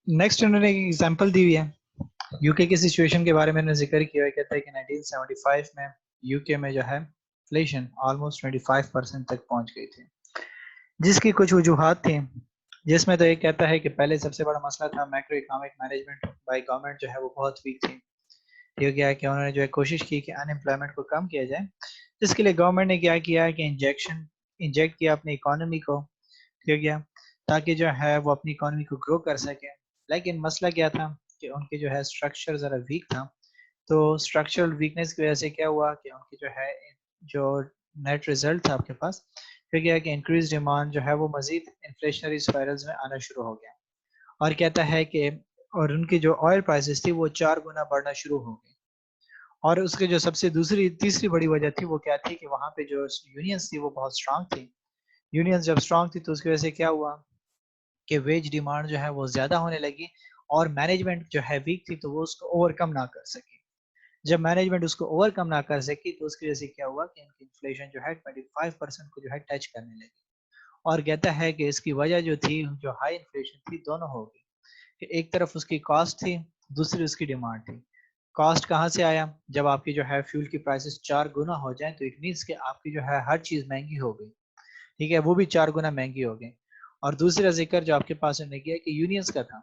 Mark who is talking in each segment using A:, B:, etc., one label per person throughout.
A: Next उन्होंने एक example दी हुई है यूके की सिचुएशन के बारे में उन्होंने जिक्र किया है। कहता है कि 1975 में यूके में जो है इन्फ्लेशन ऑलमोस्ट 25% तक पहुंच गई थी, जिसकी कुछ वजूहात थी। जिसमें तो एक कहता है कि पहले सबसे बड़ा मसला था macro economic management by government जो है वो बहुत वीक थी। ठीक है कि उन्होंने जो है कोशिश की कि अनएम्प्लॉयमेंट को कम किया जाए, जिसके लिए गवर्नमेंट ने क्या किया कि इंजेक्ट किया अपनी इकोनॉमी को। ठीक है, ताकि जो है वो अपनी इकोनॉमी को ग्रो कर सके। लेकिन मसला क्या था कि उनके जो है स्ट्रक्चर ज़रा वीक था। तो स्ट्रक्चरल वीकनेस की वजह से क्या हुआ कि उनकी जो है जो नेट रिजल्ट था आपके पास, फिर क्या है कि इंक्रीज डिमांड जो है वो मजीद इन्फ्लेशनरी स्पाइरल्स में आना शुरू हो गया। और कहता है कि और उनकी जो ऑयल प्राइसेस थी वो 4 गुना बढ़ना शुरू हो गई। और उसके जो सबसे दूसरी तीसरी बड़ी वजह थी वो क्या थी कि वहाँ पे जो यूनियंस थी वो बहुत स्ट्रांग थी। यूनियंस जब स्ट्रांग थी तो उसकी वजह से क्या हुआ कि वेज डिमांड जो है वो ज्यादा होने लगी। और मैनेजमेंट जो है वीक थी तो वो उसको ओवरकम ना कर सकी। जब मैनेजमेंट उसको ओवरकम ना कर सकी तो उसकी वजह से क्या हुआ कि इनकी इन्फ्लेशन जो है 25% को जो है टच करने लगी। और कहता है कि इसकी वजह जो थी जो हाई इन्फ्लेशन थी दोनों हो गई कि एक तरफ उसकी कॉस्ट थी, दूसरी उसकी डिमांड थी। कॉस्ट कहाँ से आया? जब आपकी जो है फ्यूल की प्राइसेस 4 गुना हो जाए तो इट मीन्स कि आपकी जो है हर चीज महंगी हो गई। ठीक है, वो भी 4 गुना महंगी हो गई। और दूसरा जिक्र जो आपके पास ने किया कि यूनियंस का था,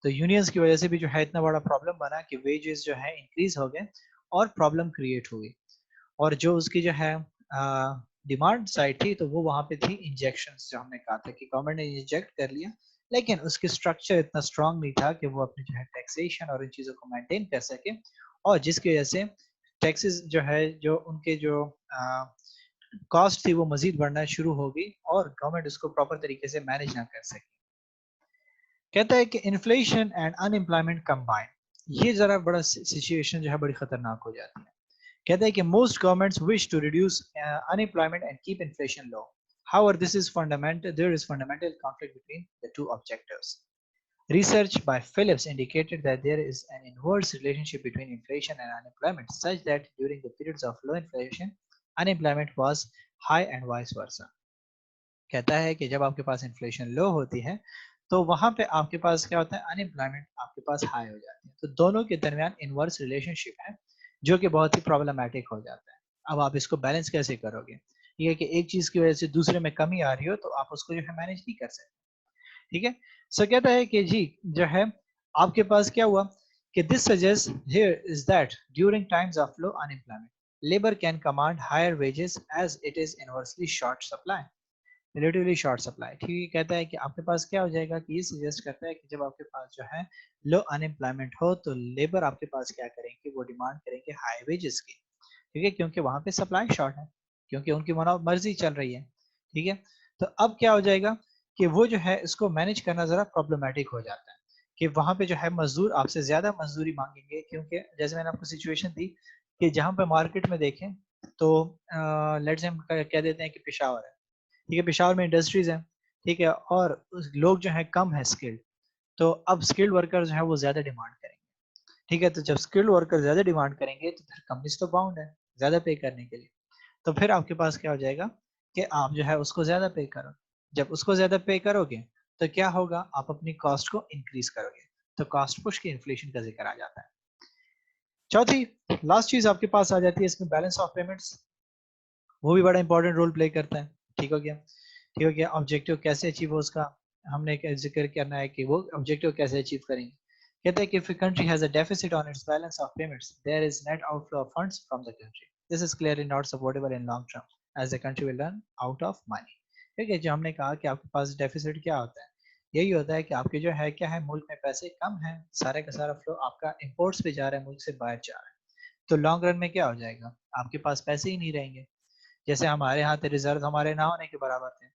A: तो यूनियंस की वजह से भी जो है इतना बड़ा प्रॉब्लम बना कि वेजेस जो है इंक्रीज हो गए और प्रॉब्लम क्रिएट हुई। और जो उसकी जो है डिमांड साइड थी तो वो वहां पे थी इंजेक्शन, जो हमने कहा था कि गवर्नमेंट ने इंजेक्ट कर लिया। लेकिन उसके स्ट्रक्चर इतना स्ट्रांग नहीं था कि वो अपने जो है टैक्सेशन और इन चीजों को मेंटेन कर सके। और जिसकी वजह से टैक्सेस जो है जो उनके जो कॉस्ट थी वो मजीद बढ़ना शुरू हो गई और गवर्नमेंट उसको प्रॉपर तरीके से मैनेज ना कर सकी। कहता है कि इन्फ्लेशन एंड अनएम्प्लॉयमेंट कंबाइन, ये जरा बड़ा सिचुएशन जो है बड़ी खतरनाक हो जाती है। कहता है कि most governments wish to reduce unemployment and keep inflation low. However, this is fundamental. There is fundamental conflict between the two objectives. Research by Phillips indicated that there is an inverse relationship between inflation and unemployment, such that during the periods of low inflation, unemployment was high and vice versa. कहता है कि जब आपके पास inflation लो होती है तो वहां पे आपके पास क्या होता है, अनएम्प्लॉयमेंट आपके पास हाई हो जाती है। तो दोनों के दरमियान इनवर्स रिलेशनशिप है जो कि बहुत ही प्रॉब्लमेटिक हो जाता है। अब आप इसको बैलेंस कैसे करोगे? ये है कि एक चीज की वजह से दूसरे में कमी आ रही हो तो आप उसको जो है मैनेज नहीं कर सकते। ठीक है, सो कहता है कि जी जो है आपके पास क्या हुआ कि this suggest here is that during times of low unemployment labour can command higher wages as it is inversely short supply, relatively short supply. ठीक है, कहता है कि आपके पास क्या हो जाएगा कि ये सजेस्ट करता है कि जब आपके पास जो है लो अनएम्प्लॉयमेंट हो तो लेबर आपके पास क्या करेंगे, वो डिमांड करेंगे हाई वेजेस की। ठीक है, क्योंकि वहां पे सप्लाई शॉर्ट है, क्योंकि उनकी मर्जी चल रही है। ठीक है, तो अब क्या हो जाएगा कि वो जो है इसको मैनेज करना जरा प्रॉब्लम हो जाता है कि वहां पे जो है मजदूर आपसे ज्यादा मजदूरी मांगेंगे, क्योंकि जैसे मैंने आपको सिचुएशन दी कि जहां पे मार्केट में देखें तो लेट्स हम कह देते हैं कि पेशावर है। ठीक है, पेशावर में इंडस्ट्रीज हैं। ठीक है, और लोग जो है कम है स्किल्ड, तो अब स्किल्ड वर्कर जो है वो ज्यादा डिमांड करेंगे। ठीक है, तो जब स्किल्ड वर्कर ज्यादा डिमांड करेंगे तो फिर कंपनीज तो बाउंड है ज्यादा पे करने के लिए। तो फिर आपके पास क्या हो जाएगा कि आप जो है उसको ज्यादा पे करो। जब उसको ज्यादा पे करोगे तो क्या होगा, आप अपनी कॉस्ट को इंक्रीज करोगे। तो कॉस्ट पुश के इन्फ्लेशन का जिक्र आ जाता है। चौथी लास्ट चीज आपके पास आ जाती है इसमें बैलेंस ऑफ पेमेंट्स। वो भी बड़ा इंपॉर्टेंट रोल प्ले करता है। ठीक हो गया, ठीक हो गया। ऑब्जेक्टिव कैसे अचीव हो उसका हमने जिक्र करना है कि वो ऑब्जेक्टिव कैसे अचीव करेंगे। कहते हैं कि if a country has a deficit on its balance of payments, there is net outflow of funds from the country. This is clearly not supportable in long term, as the country will run out of money. ठीक है, जो हमने कहा कि आपके पास deficit क्या होता है, यही होता है कि आपके जो है क्या है, मुल्क में पैसे कम है, सारे का सारा फ्लो आपका इंपोर्ट्स पे जा रहा है, मुल्क से बाहर जा रहा है। तो लॉन्ग रन में क्या हो जाएगा, आपके पास पैसे ही नहीं रहेंगे। जैसे हमारे यहाँ थे रिजर्व हमारे ना होने के बराबर थे।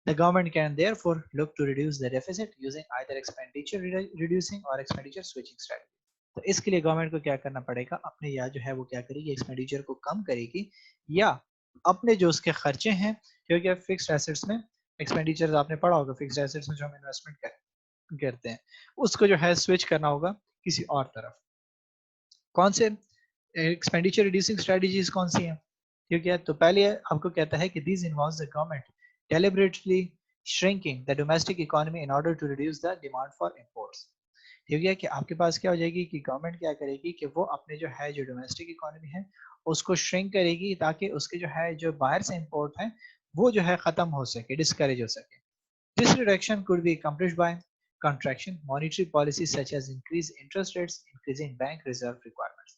A: The government can therefore look to reduce the deficit using either expenditure reducing or expenditure switching strategy. तो इसके लिए गवर्नमेंट को क्या करना पड़ेगा, अपने या जो है वो क्या करेगी, एक्सपेंडिचर को कम करेगी, या अपने जो उसके खर्चे हैं, क्योंकि फिक्स्ड एसेट्स में एक्सपेंडिचर आपने पढ़ा होगा, फिक्स्ड एसेट्स में जो हम इन्वेस्टमेंट करते हैं उसको जो है स्विच करना होगा किसी और तरफ। कौन से एक्सपेंडिचर रिड्यूसिंग स्ट्रेटजीज कौन सी हैं? ठीक है, तो पहले आपको कहता है कि this involves the government deliberately shrinking the domestic economy in order to reduce the demand for imports. ठीक है कि आपके पास क्या हो जाएगी कि गवर्नमेंट क्या करेगी कि वो अपने जो है जो डोमेस्टिक इकोनॉमी है उसको श्रिंक करेगी ताकि उसके जो है जो बाहर से इंपोर्ट है वो जो है खत्म हो सके, डिस्करेज हो सके। This reduction could be accomplished by contraction, monetary policies such as increased interest rates, increasing bank reserve requirements.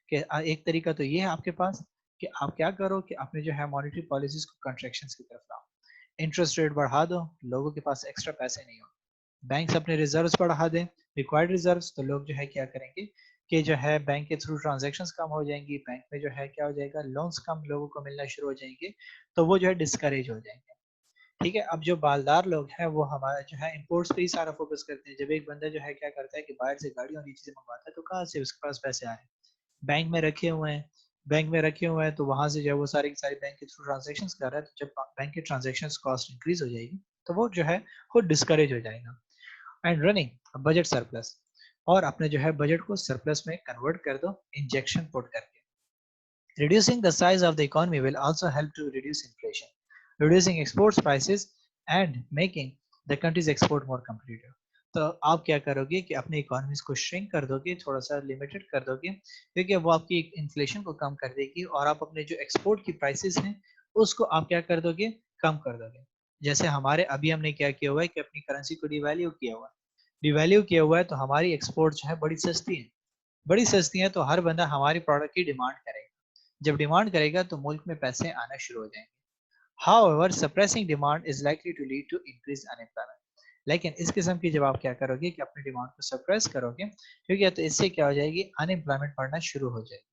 A: कि एक तरीका तो ये है आपके पास कि आप क्या करो कि अपने जो है मॉनेटरी पॉलिसीज को कंट्रैक्शंस की तरफ लाओ, इंटरेस्ट रेट बढ़ा दो, लोगों के पास एक्स्ट्रा पैसे नहीं हो, बैंक्स अपने रिजर्व्स बढ़ा दें, रिक्वायर्ड रिजर्व्स, तो लोग जो है क्या करेंगे कि जो है बैंक के थ्रू ट्रांजैक्शंस कम हो जाएंगी, बैंक में जो है क्या हो जाएगा लोन्स कम लोगों को मिलना शुरू हो जाएंगे, तो वो जो है डिस्करेज हो जाएंगे। ठीक है, अब जो मालदार लोग हैं वो हमारा जो है इंपोर्ट्स पे ही सारा फोकस करते हैं। जब एक बंदा जो है क्या करता है कि बाहर से गाड़ी और ये चीजें मंगवाता है तो कहाँ से उसके पास पैसे आ रहे हैं, बैंक में रखे हुए हैं, बैंक में रखे हुए हैं, तो वहां से जो है वो सारी की सारी बैंक के थ्रू ट्रांजेक्शन कर रहा है, तो जब बैंक के ट्रांजेक्शन कॉस्ट इंक्रीज हो जाएगी तो वो जो है वो डिस्करेज हो जाएगा। एंड रनिंग बजट सरप्लस, और अपने जो है बजट को सरप्लस में कन्वर्ट कर दो इंजेक्शन पुट करके। Reducing the size of the economy will also help to reduce inflation, reducing exports prices and making the country's export more competitive. तो आप क्या करोगे कि अपने इकोनॉमीज को श्रिंक कर दोगे, थोड़ा सा लिमिटेड कर दोगे, क्योंकि वो आपकी इन्फ्लेशन को कम कर देगी और आप अपने जो एक्सपोर्ट की प्राइसेस हैं उसको आप क्या कर दोगे, कम कर दोगे। जैसे हमारे अभी हमने क्या किया हुआ है कि अपनी करेंसी को डिवैल्यू किया हुआ है, डिवैल्यू किया हुआ है तो हमारी एक्सपोर्ट जो है बड़ी सस्ती है, बड़ी सस्ती है, तो हर बंदा हमारी प्रोडक्ट की डिमांड करेगा, जब डिमांड करेगा तो मुल्क में पैसे आना शुरू हो जाएंगे। However, suppressing demand is likely to lead to increased unemployment. लेकिन इस किस्म की जब आप क्या करोगे कि अपनी डिमांड को सप्रेस करोगे, क्योंकि तो इससे क्या हो जाएगी, अनएम्प्लॉयमेंट बढ़ना शुरू हो जाएगी।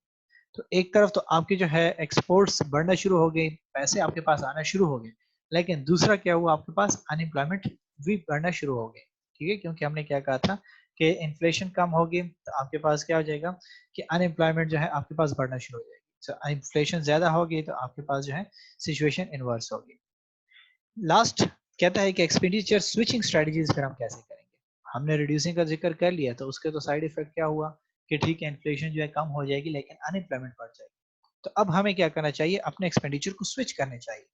A: तो एक तरफ तो आपकी जो है एक्सपोर्ट्स बढ़ना शुरू हो गई, पैसे आपके पास आना शुरू हो गए, लेकिन दूसरा क्या हुआ, आपके पास अनएम्प्लॉयमेंट भी बढ़ना शुरू हो गई। ठीक है, क्योंकि हमने क्या कहा था कि इन्फ्लेशन कम होगी तो आपके पास क्या हो जाएगा कि अनएम्प्लॉयमेंट जो है आपके पास बढ़ना शुरू हो जाएगी। तो इन्फ्लेशन ज्यादा होगी तो आपके पास जो है सिचुएशन इनवर्स होगी। लास्ट कहता है कि एक्सपेंडिचर स्विचिंग स्ट्रेटजीज फिर हम कैसे करेंगे। हमने रिड्यूसिंग का जिक्र कर लिया, तो उसके तो साइड इफेक्ट क्या हुआ कि ठीक है इन्फ्लेशन जो है कम हो जाएगी लेकिन अनएम्प्लॉयमेंट बढ़ जाएगी। तो अब हमें क्या करना चाहिए, अपने एक्सपेंडिचर को स्विच करने चाहिए।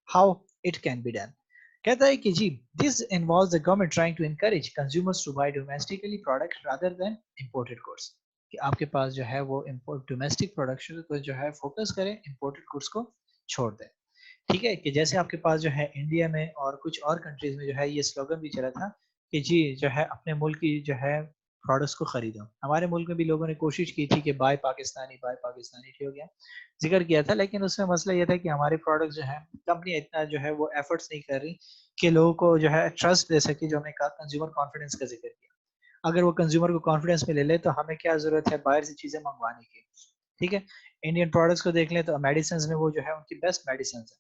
A: How it can be done, कहता है कि जी this involves the government trying to encourage consumers to buy domestically product rather than imported goods, कि आपके पास जो है वो इम्पोर्ट डोमेस्टिक प्रोडक्शन को जो है फोकस करें, इंपोर्टेड गुड्स को छोड़ दें। ठीक है, कि जैसे आपके पास जो है इंडिया में और कुछ और कंट्रीज में जो है ये स्लोगन भी चला था कि जी जो है अपने मुल्क की जो है प्रोडक्ट्स को खरीदो। हमारे मुल्क में भी लोगों ने कोशिश की थी कि बाय पाकिस्तानी ठीक हो गया, जिक्र किया था, लेकिन उसमें मसला ये था कि हमारे प्रोडक्ट जो है कंपनी इतना जो है वो एफर्ट्स नहीं कर रही कि लोगों को जो है ट्रस्ट दे सके, जो हमने कहा कंज्यूमर कॉन्फिडेंस का जिक्र किया। अगर वो कंज्यूमर को कॉन्फिडेंस में ले ले तो हमें क्या जरूरत है बाहर से चीजें मंगवाने की। ठीक है, इंडियन प्रोडक्ट्स को देख लें तो मेडिसिन में वो जो है उनकी बेस्ट मेडिसिन है।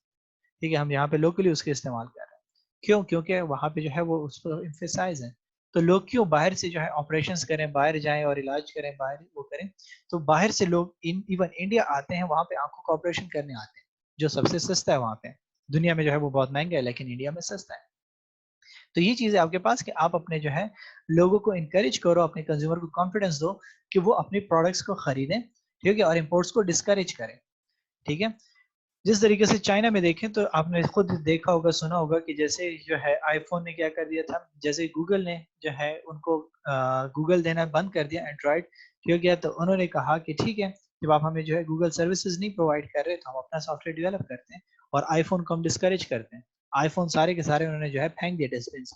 A: ठीक है, हम यहाँ पे लोकली उसके इस्तेमाल कर रहे हैं, क्यों, क्योंकि वहाँ पे जो है वो उस पर इम्फेसाइज है। तो लोग क्यों बाहर से जो है ऑपरेशंस करें, बाहर जाएं और इलाज करें, बाहर वो करें, तो बाहर से लोग इवन इंडिया आते हैं, वहाँ पे आंखों का ऑपरेशन करने आते हैं, जो सबसे सस्ता है वहाँ पे। दुनिया में जो है वो बहुत महंगा है लेकिन इंडिया में सस्ता है। तो ये चीज है आपके पास कि आप अपने जो है लोगों को इंकरेज करो, अपने कंज्यूमर को कॉन्फिडेंस दो कि वो अपने प्रोडक्ट्स को खरीदें, ठीक है, और इम्पोर्ट्स को डिस्करेज करें। ठीक है, जिस तरीके से चाइना में देखें तो आपने खुद देखा होगा, सुना होगा कि जैसे जो है आईफोन ने क्या कर दिया था, जैसे गूगल ने जो है उनको गूगल देना बंद कर दिया एंड्रॉयड, ठीक हो गया, तो उन्होंने कहा कि ठीक है जब आप हमें जो है गूगल सर्विसेज नहीं प्रोवाइड कर रहे तो हम अपना सॉफ्टवेयर डेवलप करते हैं और आईफोन को हम डिस्करेज करते हैं। आईफोन सारे के सारे उन्होंने जो है फेंक दिए डस्टबिन से।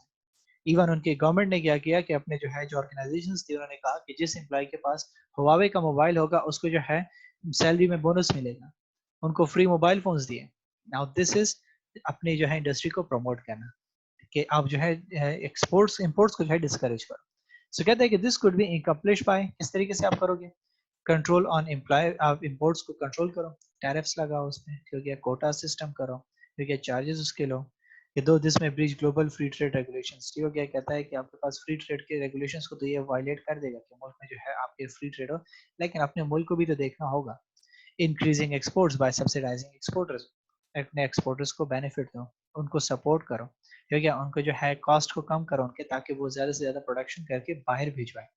A: इवन उनके गवर्नमेंट ने क्या किया कि अपने जो है जो ऑर्गेनाइजेशंस थी उन्होंने कहा कि जिस एम्प्लॉय के पास हुआवे का मोबाइल होगा उसको जो है सैलरी में बोनस मिलेगा, उनको फ्री मोबाइल फोन्स दिए। नाउ दिस इज अपनी जो है इंडस्ट्री को प्रमोट करना कि आप जो है एक्सपोर्ट्स इंपोर्ट्स को जो है डिस्करेज करो। सो कहते हैं कि this could be accomplish by, इस तरीके से आप करोगे, कंट्रोल ऑन एम्प्लॉय, आप इंपोर्ट्स को कंट्रोल करो, टैरिफ्स लगाओ उसमें, ठीक है, कोटा सिस्टम करो, ठीक है, चार्जेस उसके लो, ये दो दिस में bridge global free trade regulations, ठीक हो गया, कहता है कि आपके पास फ्री ट्रेड के रेगुलेशंस को तो ये वायलेट कर देगा कि मुल्क में जो है आपके फ्री ट्रेड हो, लेकिन अपने मुल्क को भी तो देखना होगा। Increasing exports by subsidising exporters, अपने एक्सपोर्टर्स को बेनिफिट दो, उनको सपोर्ट करो, ठीक है, उनको जो है कॉस्ट को कम करो उनके, ताकि वो ज्यादा से ज्यादा प्रोडक्शन करके बाहर भिजवाएं।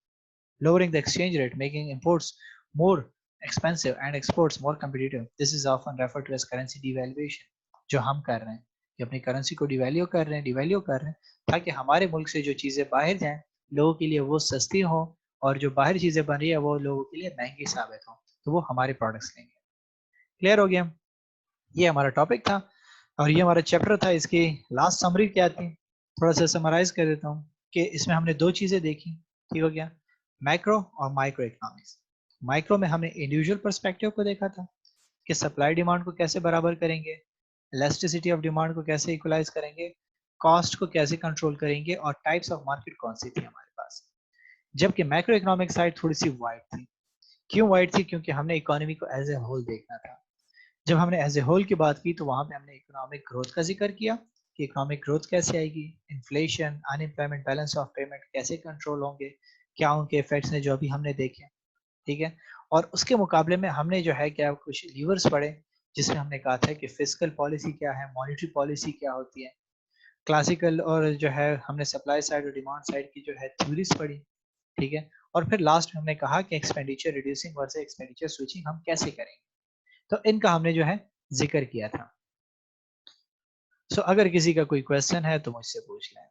A: Lowering the exchange rate, making imports more expensive and exports more competitive. This is often referred to as currency devaluation. जो हम कर रहे हैं कि अपनी करेंसी को डिवैल्यू कर रहे हैं ताकि हमारे मुल्क से जो चीजें बाहर जाएं लोगों के लिए वो सस्ती हो और जो बाहर चीजें बन रही है वो लोगों के लिए महंगी साबित हो, तो वो हमारे प्रोडक्ट्स लेंगे। क्लियर हो गया? ये हमारा टॉपिक था और ये हमारा चैप्टर था। इसकी लास्ट समरी क्या थी, थोड़ा सा समराइज कर देता हूँ कि इसमें हमने दो चीजें देखी। ठीक हो गया? मैक्रो और माइक्रो इकोनॉमिक्स। माइक्रो में हमने इंडिविजुअल पर्सपेक्टिव को देखा था कि सप्लाई डिमांड को कैसे बराबर करेंगे, इलास्टिसिटी ऑफ डिमांड को कैसे इक्वलाइज करेंगे, कॉस्ट को कैसे कंट्रोल करेंगे और टाइप्स ऑफ मार्केट कौन सी थी हमारे पास। जबकि मैक्रो इकोनॉमिक साइड थोड़ी सी वाइड थी। क्यों वाइड थी? क्योंकि हमने इकोनॉमी को एज ए होल देखना था। जब हमने एज ए होल की बात की तो वहां पे हमने इकोनॉमिक ग्रोथ का जिक्र किया कि इकोनॉमिक ग्रोथ कैसे आएगी, inflation, unemployment, balance of payment कैसे कंट्रोल होंगे, क्या उनके इफेक्ट्स हैं जो अभी हमने देखे। ठीक है? और उसके मुकाबले में हमने जो है क्या कुछ लीवर्स पढ़े, जिसमें हमने कहा था कि फिजिकल पॉलिसी क्या है, मॉनेटरी पॉलिसी क्या होती है, क्लासिकल और जो है हमने सप्लाई साइड और डिमांड साइड की जो है थ्योरीज पढ़ी। ठीक है? और फिर लास्ट में हमने कहा कि expenditure reducing versus expenditure switching हम कैसे करेंगे, तो इनका हमने जो है जिक्र किया था। सो अगर किसी का कोई क्वेश्चन है तो मुझसे पूछ लें।